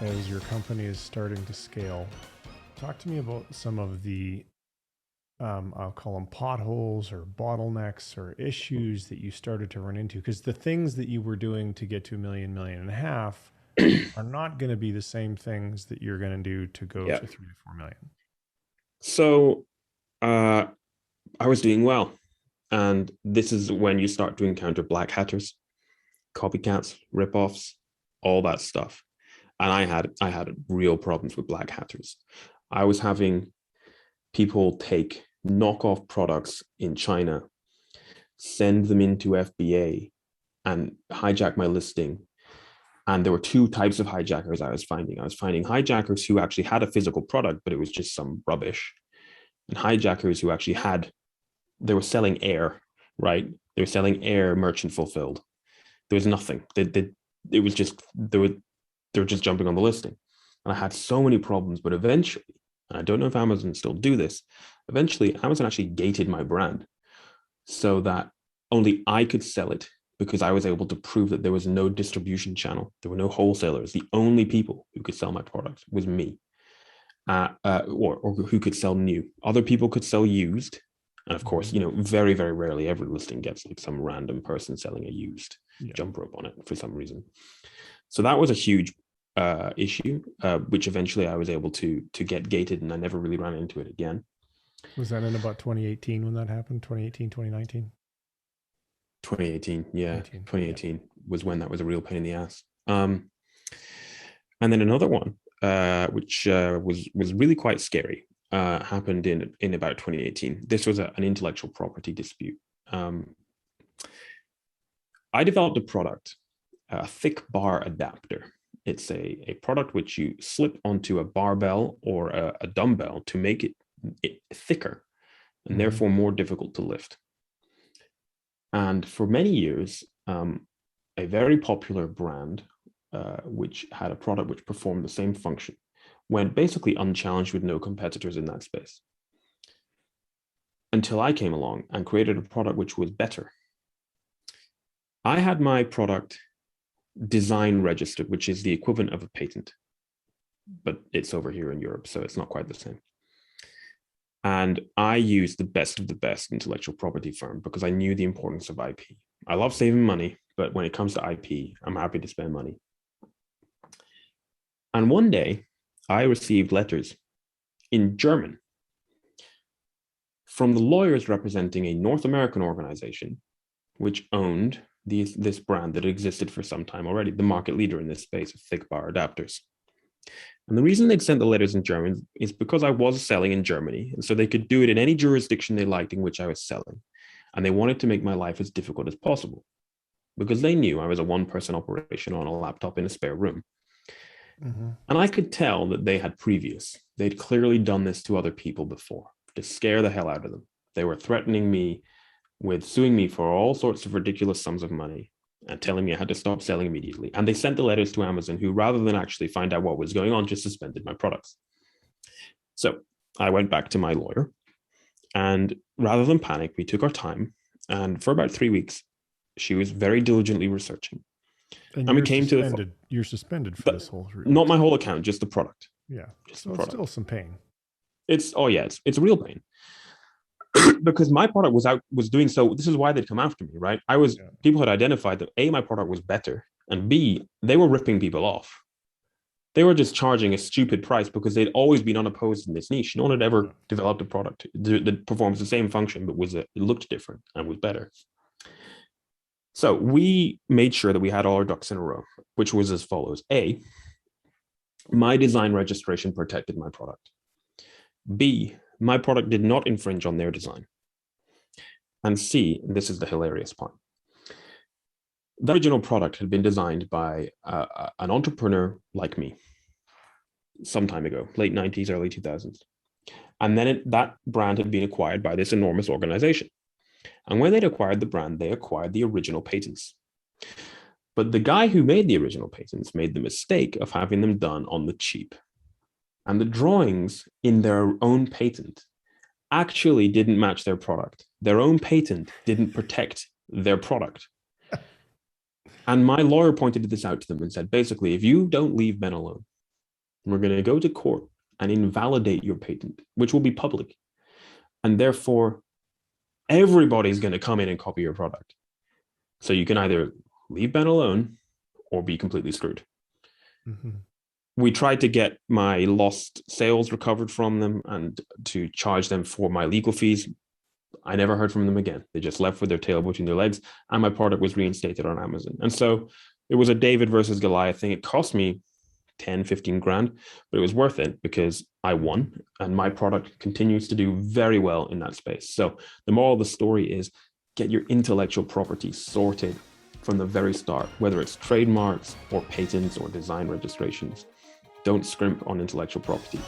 as your company is starting to scale. Talk to me about some of the, I'll call them potholes or bottlenecks or issues that you started to run into. Because the things that you were doing to get to a million, million and a half are not going to be the same things that you're going to do to go Yeah. to 3 to 4 million. So uh, I was doing well. And this is when you start to encounter black hatters, copycats, ripoffs, all that stuff. And I had real problems with black hatters. I was having people take knockoff products in China, send them into FBA, and hijack my listing. And there were two types of hijackers I was finding. I was finding hijackers who actually had a physical product, but it was just some rubbish, and hijackers who actually they were selling air, right? They were selling air merchant fulfilled. There was nothing. It was just they were just jumping on the listing. And I had so many problems, but eventually, and I don't know if Amazon still do this, eventually Amazon actually gated my brand so that only I could sell it because I was able to prove that there was no distribution channel. There were no wholesalers. The only people who could sell my product was me, or who could sell new. Other people could sell used. And of course, very, very rarely every listing gets like some random person selling a used Yeah. jump rope on it for some reason. So that was a huge issue, which eventually I was able to get gated, and I never really ran into it again. Was that in about 2018 when that happened? 2018, 2019? 2018, yeah, 18. Yeah. 2018 was when that was a real pain in the ass. And then another one, which was really quite scary, happened in about 2018. This was an intellectual property dispute. I developed a product, a thick bar adapter. It's a product which you slip onto a barbell or a dumbbell to make it thicker and therefore more difficult to lift. And for many years, a very popular brand, which had a product which performed the same function, went basically unchallenged with no competitors in that space. Until I came along and created a product which was better. I had my product design registered, which is the equivalent of a patent, but it's over here in Europe, so it's not quite the same. And I used the best of the best intellectual property firm because I knew the importance of IP. I love saving money, but when it comes to IP, I'm happy to spend money. And one day, I received letters in German from the lawyers representing a North American organization which owned this brand that existed for some time already, the market leader in this space of thick bar adapters. And the reason they'd sent the letters in German is because I was selling in Germany, and so they could do it in any jurisdiction they liked in which I was selling. And they wanted to make my life as difficult as possible because they knew I was a one-person operation on a laptop in a spare room. Mm-hmm. And I could tell that they'd clearly done this to other people before to scare the hell out of them. They were threatening me with suing me for all sorts of ridiculous sums of money and telling me I had to stop selling immediately. And they sent the letters to Amazon, who, rather than actually find out what was going on, just suspended my products. So I went back to my lawyer, and rather than panic, we took our time. And for about 3 weeks, she was very diligently researching. And And we you're came to suspended. You're suspended for but this whole 3 weeks. not my whole account, just the product. Yeah. Just the So it's product. still some pain. It's a real pain. Because my product was doing so. This is why they'd come after me, right? Yeah. People had identified that A, my product was better, and B, they were ripping people off. They were just charging a stupid price because they'd always been unopposed in this niche. No one had ever developed a product that performs the same function but it looked different and was better. So we made sure that we had all our ducks in a row, which was as follows: A, my design registration protected my product. B, my product did not infringe on their design. And C, and this is the hilarious part, the original product had been designed by an entrepreneur like me some time ago, late 90s, early 2000s. And then that brand had been acquired by this enormous organization. And when they'd acquired the brand, they acquired the original patents. But the guy who made the original patents made the mistake of having them done on the cheap. And the drawings in their own patent actually didn't match their product. Their own patent didn't protect their product. And my lawyer pointed this out to them and said, basically, if you don't leave Ben alone, We're going to go to court and invalidate your patent, which will be public. And therefore, everybody's going to come in and copy your product. So you can either leave Ben alone or be completely screwed. Mm-hmm. We tried to get my lost sales recovered from them and to charge them for my legal fees. I never heard from them again. They just left with their tail between their legs, and my product was reinstated on Amazon. And so it was a David versus Goliath thing. It cost me 10, 15 grand, but it was worth it because I won and my product continues to do very well in that space. So the moral of the story is get your intellectual property sorted from the very start, whether it's trademarks or patents or design registrations. Don't scrimp on intellectual property.